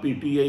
PTI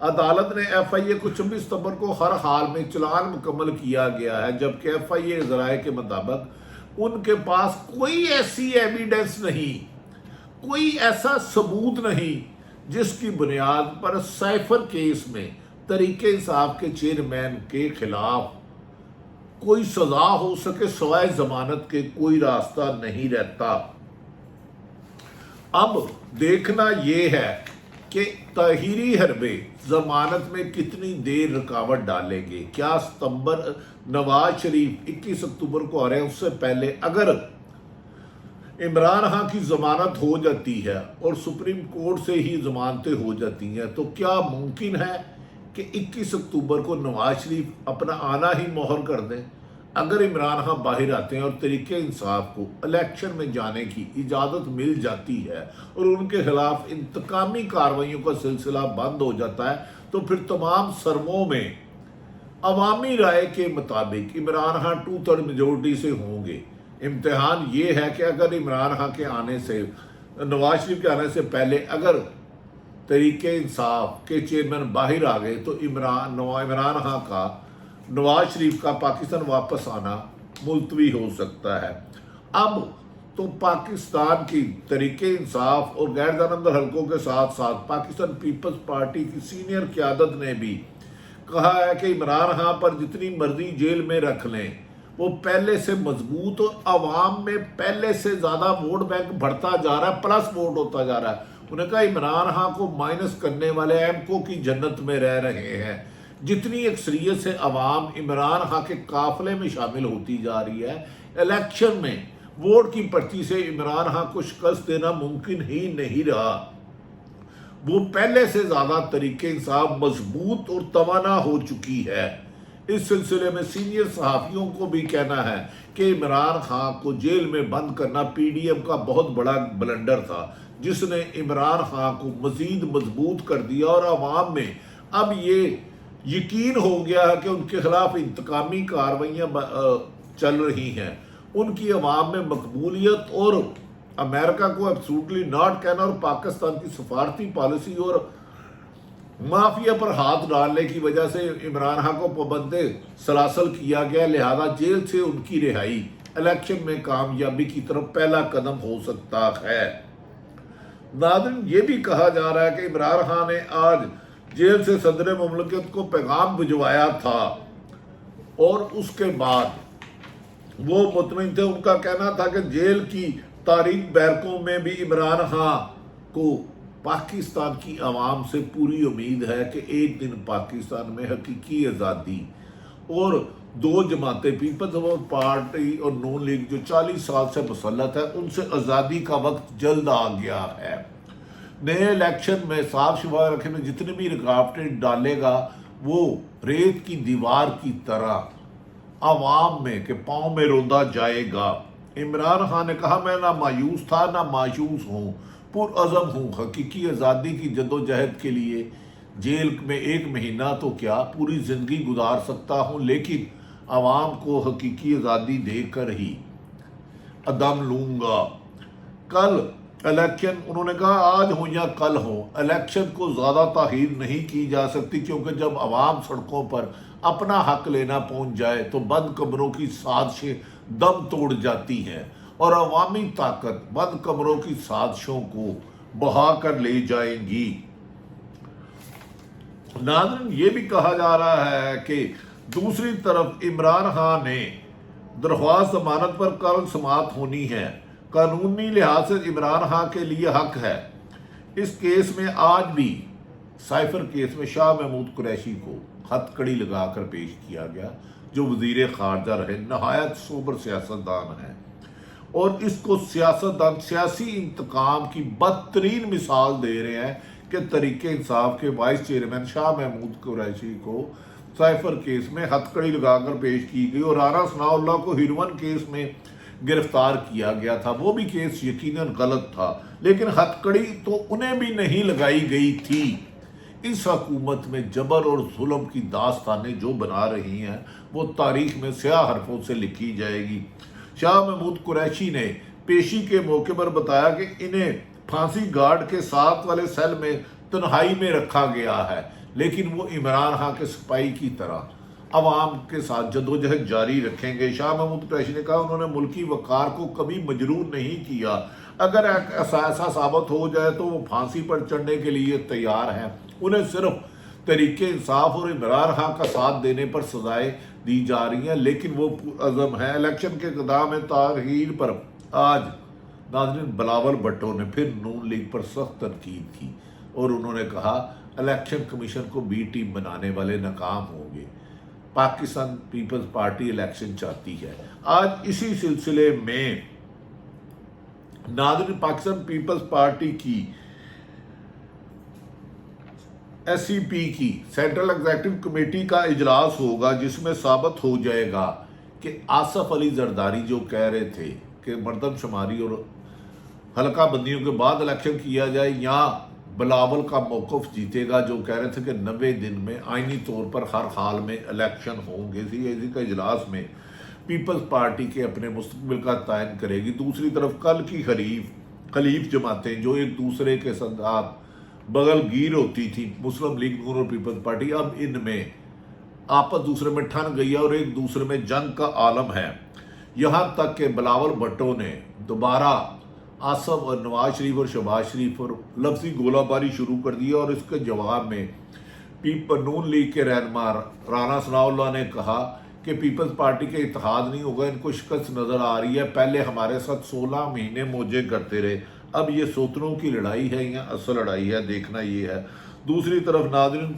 عدالت نے F آئی اے کو 26 ستمبر کو ہر حال میں چلان مکمل کیا گیا ہے، جبکہ ایف آئی اے ذرائع کے مطابق ان کے پاس کوئی ایسی ایویڈنس نہیں، کوئی ایسا ثبوت نہیں جس کی بنیاد پر سائفر کیس میں تحریک انصاف کے چیئرمین کے خلاف کوئی سزا ہو سکے، سوائے ضمانت کے کوئی راستہ نہیں رہتا۔ اب دیکھنا یہ ہے کہ طاہری حربے ضمانت میں کتنی دیر رکاوٹ ڈالیں گے۔ کیا نواز شریف 21 اکتوبر کو آ رہے ہیں، اس سے پہلے اگر عمران خان کی ضمانت ہو جاتی ہے اور سپریم کورٹ سے ہی ضمانتیں ہو جاتی ہیں، تو کیا ممکن ہے کہ 21 اکتوبر کو نواز شریف اپنا آنا ہی مہر کر دیں؟ اگر عمران خان باہر آتے ہیں اور تحریک انصاف کو الیکشن میں جانے کی اجازت مل جاتی ہے اور ان کے خلاف انتقامی کارروائیوں کا سلسلہ بند ہو جاتا ہے، تو پھر تمام سرموں میں عوامی رائے کے مطابق عمران خان 2/3 میجورٹی سے ہوں گے۔ امتحان یہ ہے کہ اگر عمران خان کے آنے سے، نواز شریف کے آنے سے پہلے اگر تحریک انصاف کے چیئرمین باہر آ گئے تو عمران خان کا، نواز شریف کا پاکستان واپس آنا ملتوی ہو سکتا ہے۔ اب تو پاکستان کی تحریک انصاف اور غیر جانبدار حلقوں کے ساتھ ساتھ پاکستان پیپلز پارٹی کی سینئر قیادت نے بھی کہا ہے کہ عمران خان پر جتنی مرضی جیل میں رکھ لیں، وہ پہلے سے مضبوط اور عوام میں پہلے سے زیادہ ووٹ بینک بڑھتا جا رہا ہے، پلس ووٹ ہوتا جا رہا ہے۔ انہوں نے کہا عمران خان کو مائنس کرنے والے ایمکو کی جنت میں رہ رہے ہیں۔ جتنی اکثریت سے عوام عمران خان کے قافلے میں شامل ہوتی جا رہی ہے، الیکشن میں ووٹ کی پرچی سے عمران خان کو شکست دینا ممکن ہی نہیں رہا۔ وہ پہلے سے زیادہ تحریک انصاف مضبوط اور توانا ہو چکی ہے۔ اس سلسلے میں سینئر صحافیوں کو بھی کہنا ہے کہ عمران خان کو جیل میں بند کرنا پی ڈی ایم کا بہت بڑا بلنڈر تھا، جس نے عمران خان کو مزید مضبوط کر دیا اور عوام میں اب یہ یقین ہو گیا ہے کہ ان کے خلاف انتقامی کارروائیاں چل رہی ہیں۔ ان کی عوام میں مقبولیت اور امریکہ کو ایبسولوٹلی ناٹ کہنا اور پاکستان کی سفارتی پالیسی اور مافیا پر ہاتھ ڈالنے کی وجہ سے عمران خان کو پابند سلاسل کیا گیا، لہذا جیل سے ان کی رہائی الیکشن میں کامیابی کی طرف پہلا قدم ہو سکتا ہے۔ ناظرین، یہ بھی کہا جا رہا ہے کہ عمران خان نے آج جیل سے صدر مملکت کو پیغام بھجوایا تھا اور اس کے بعد وہ مطمئن تھے۔ ان کا کہنا تھا کہ جیل کی تاریک بیرکوں میں بھی عمران خان کو پاکستان کی عوام سے پوری امید ہے کہ ایک دن پاکستان میں حقیقی آزادی اور دو جماعتیں پیپلز پارٹی اور نون لیگ جو 40 سال سے مسلط ہے، ان سے آزادی کا وقت جلد آ گیا ہے۔ نئے الیکشن میں صاف شفاف رکھنے میں جتنی بھی رکاوٹیں ڈالے گا، وہ ریت کی دیوار کی طرح عوام میں کہ پاؤں میں روندا جائے گا۔ عمران خان نے کہا میں نہ مایوس تھا نہ مایوس ہوں، پرعزم ہوں حقیقی آزادی کی جدوجہد کے لیے۔ جیل میں 1 مہینہ تو کیا پوری زندگی گزار سکتا ہوں، لیکن عوام کو حقیقی آزادی دے کر ہی عدم لوں گا۔ کل الیکشن، انہوں نے کہا آج ہو یا کل ہو، الیکشن کو زیادہ تاخیر نہیں کی جا سکتی، کیونکہ جب عوام سڑکوں پر اپنا حق لینا پہنچ جائے تو بند کمروں کی سازشیں دم توڑ جاتی ہیں اور عوامی طاقت بند کمروں کی سازشوں کو بہا کر لے جائیں گی۔ ناظرین، یہ بھی کہا جا رہا ہے کہ دوسری طرف عمران خان نے درخواست ضمانت پر کل سماعت ہونی ہے۔ قانونی لحاظ سے عمران خان کے لیے حق ہے۔ اس کیس میں آج بھی سائفر کیس میں شاہ محمود قریشی کو ہتھ کڑی لگا کر پیش کیا گیا، جو وزیر خارجہ رہے، نہایت سوبر سیاستدان ہیں، اور اس کو سیاستدان سیاسی انتقام کی بدترین مثال دے رہے ہیں کہ تحریک انصاف کے وائس چیئرمین شاہ محمود قریشی کو سائفر کیس میں ہتھ کڑی لگا کر پیش کی گئی اور رانا ثناء اللہ کو ہیروئن کیس میں گرفتار کیا گیا تھا۔ وہ بھی کیس یقیناً غلط تھا، لیکن ہتھ کڑی تو انہیں بھی نہیں لگائی گئی تھی۔ اس حکومت میں جبر اور ظلم کی داستانیں جو بنا رہی ہیں، وہ تاریخ میں سیاہ حرفوں سے لکھی جائے گی۔ شاہ محمود قریشی نے پیشی کے موقع پر بتایا کہ انہیں پھانسی گارڈ کے ساتھ والے سیل میں تنہائی میں رکھا گیا ہے، لیکن وہ عمران خان کے سپاہی کی طرح عوام کے ساتھ جدوجہد جاری رکھیں گے۔ شاہ محمود قریشی نے کہا انہوں نے ملکی وقار کو کبھی مجروح نہیں کیا، اگر ایسا ثابت ہو جائے تو وہ پھانسی پر چڑھنے کے لیے تیار ہیں، انہیں صرف تحریک انصاف اور عمران خان کا ساتھ دینے پر سزائیں دی جا رہی ہیں، لیکن وہ عزم ہیں۔ الیکشن کے اقدام تاخیر پر آج ناظرین بلاول بھٹو نے پھر نون لیگ پر سخت تنقید کی اور انہوں نے کہا الیکشن کمیشن کو بی ٹیم بنانے والے ناکام ہوں گے، پاکستان پیپلز پارٹی الیکشن چاہتی ہے۔ آج اسی سلسلے میں ناظرین پاکستان پیپلز پارٹی کی ایس سی پی کی سینٹرل ایگزیکٹو کمیٹی کا اجلاس ہوگا، جس میں ثابت ہو جائے گا کہ آصف علی زرداری جو کہہ رہے تھے کہ مردم شماری اور حلقہ بندیوں کے بعد الیکشن کیا جائے، یا بلاول کا موقف جیتے گا جو کہہ رہے تھے کہ 90 دن میں آئینی طور پر ہر حال میں الیکشن ہوں گے۔ اسی کا اجلاس میں پیپلز پارٹی کے اپنے مستقبل کا تعین کرے گی۔ دوسری طرف کل کی خلیف جماعتیں جو ایک دوسرے کے ساتھ بغل گیر ہوتی تھی، مسلم لیگ نون اور پیپلز پارٹی، اب ان میں آپس دوسرے میں ٹھن گئی ہے اور ایک دوسرے میں جنگ کا عالم ہے، یہاں تک کہ بلاول بھٹو نے دوبارہ آصف اور نواز شریف اور شہباز شریف پر لفظی گولہ باری شروع کر دی، اور اس کے جواب میں نون لیگ کے رہنما رانا ثناء اللہ نے کہا کہ پیپلز پارٹی کے اتحاد نہیں ہوگا، ان کو شکست نظر آ رہی ہے، پہلے ہمارے ساتھ 16 مہینے موجے کرتے رہے، اب یہ سوتنوں کی لڑائی ہے یا اصل لڑائی ہے، دیکھنا یہ ہے۔ دوسری طرف ناظرین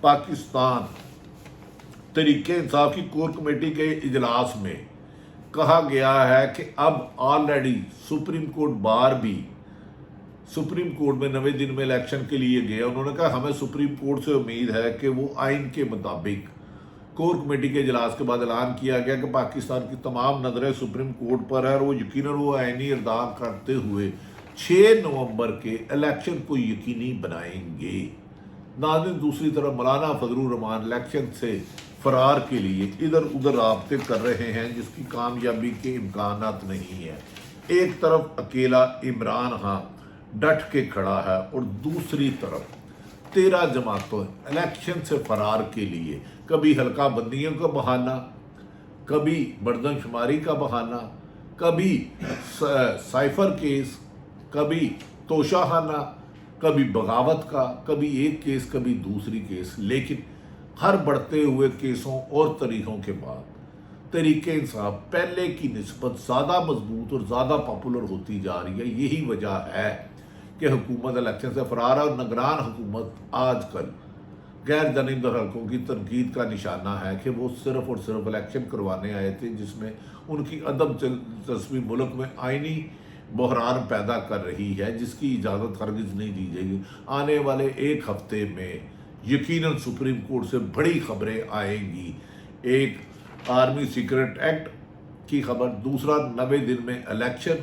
پاکستان تحریک انصاف کی کور کمیٹی کے اجلاس میں کہا گیا ہے کہ اب آلریڈی سپریم کورٹ بار بھی سپریم کورٹ میں 90 دن میں الیکشن کے لیے گیا۔ انہوں نے کہا ہمیں سپریم کورٹ سے امید ہے کہ وہ آئین کے مطابق کور کمیٹی کے اجلاس کے بعد اعلان کیا گیا کہ پاکستان کی تمام نظریں سپریم کورٹ پر ہے اور وہ یقیناً وہ آئینی ادا کرتے ہوئے 6 نومبر کے الیکشن کو یقینی بنائیں گے۔ ناظرین دوسری طرف مولانا فضل الرحمان الیکشن سے فرار کے لیے ادھر ادھر رابطے کر رہے ہیں، جس کی کامیابی کے امکانات نہیں ہیں۔ ایک طرف اکیلا عمران خان ڈٹ کے کھڑا ہے اور دوسری طرف 13 جماعتوں الیکشن سے فرار کے لیے کبھی حلقہ بندیوں کا بہانہ، کبھی مردم شماری کا بہانہ، کبھی سائفر کیس، کبھی توشہ خانہ، کبھی بغاوت کا، کبھی ایک کیس کبھی دوسری کیس، لیکن ہر بڑھتے ہوئے کیسوں اور طریقوں کے بعد تحریک انصاف پہلے کی نسبت زیادہ مضبوط اور زیادہ پاپولر ہوتی جا رہی ہے۔ یہی وجہ ہے کہ حکومت الیکشن سے فرار ہے اور نگران حکومت آج کل غیر جانبدار حلقوں کی تنقید کا نشانہ ہے کہ وہ صرف اور صرف الیکشن کروانے آئے تھے، جس میں ان کی عدم دلچسپی ملک میں آئینی بحران پیدا کر رہی ہے، جس کی اجازت ہرگز نہیں دی جائے گی۔ آنے والے ایک ہفتے میں یقیناً سپریم کورٹ سے بڑی خبریں آئیں گی، ایک آرمی سیکرٹ ایکٹ کی خبر، دوسرا 90 دن میں الیکشن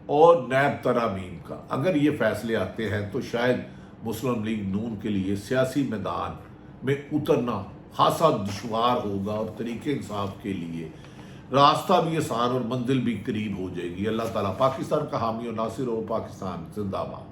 اور نیب ترامیم کا۔ اگر یہ فیصلے آتے ہیں تو شاید مسلم لیگ نون کے لیے سیاسی میدان میں اترنا خاصا دشوار ہوگا اور تحریک انصاف کے لیے راستہ بھی آسان اور منزل بھی قریب ہو جائے گی۔ اللہ تعالیٰ پاکستان کا حامی و ناصر ہو۔ پاکستان زندہ باد۔